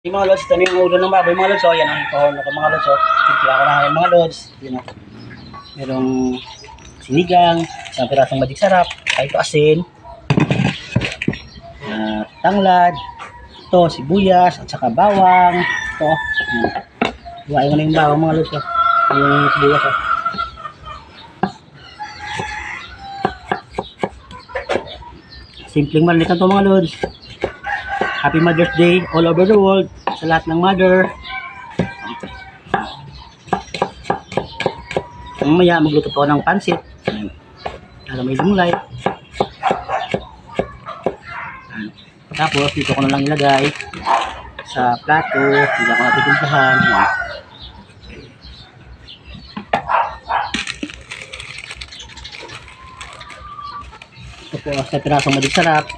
Yung mga lods, ito na yung ulo ng baboy mga lods. O, yan ang kahon ko mga lods. O, simple ako na yung mga lods. Yun o. Merong sinigang, isang pirasong magic sarap, kahit asin, tanglad, ito, sibuyas, at saka bawang. Ito, buhayin ko na yung bawang mga lods. O. Yung sibuyas o. Simpleng maliit na ito mga lods. Happy Mother's Day all over the world sa lahat ng mother. Mamaya magluto po ako ng pansit. Para may lumulay. Tapos dito ko na lang ilagay sa plato. Hindi ako natitulpahan. Ito po sa pirasong magic sarap.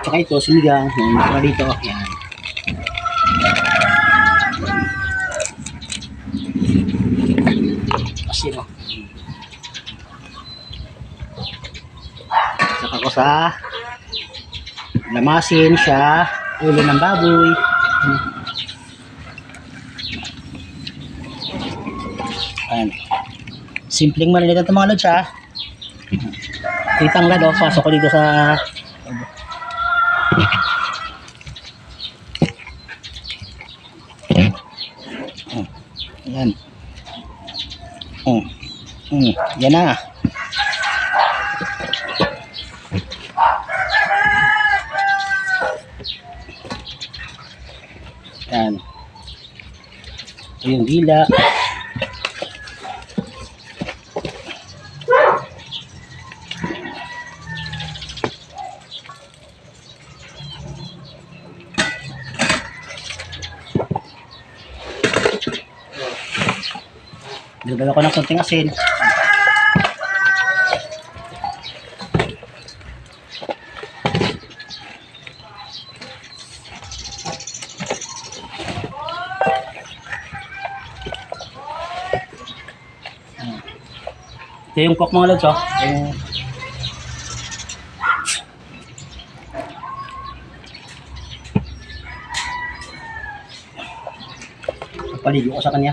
Saka ito, sinigang. Ito na dito. Yan. Asin o. Saka ko sa lamasin siya. Ulo ng baboy. Ayan. Simpleng malilitan ito mga lods ha. Itang lad o. Pasok ko dito sa yan. Yan na. Yan. Ito yung dila. Dagdag ako ng konting asin. Ito yung cook mga lods oh. Paligo ko sa kanya.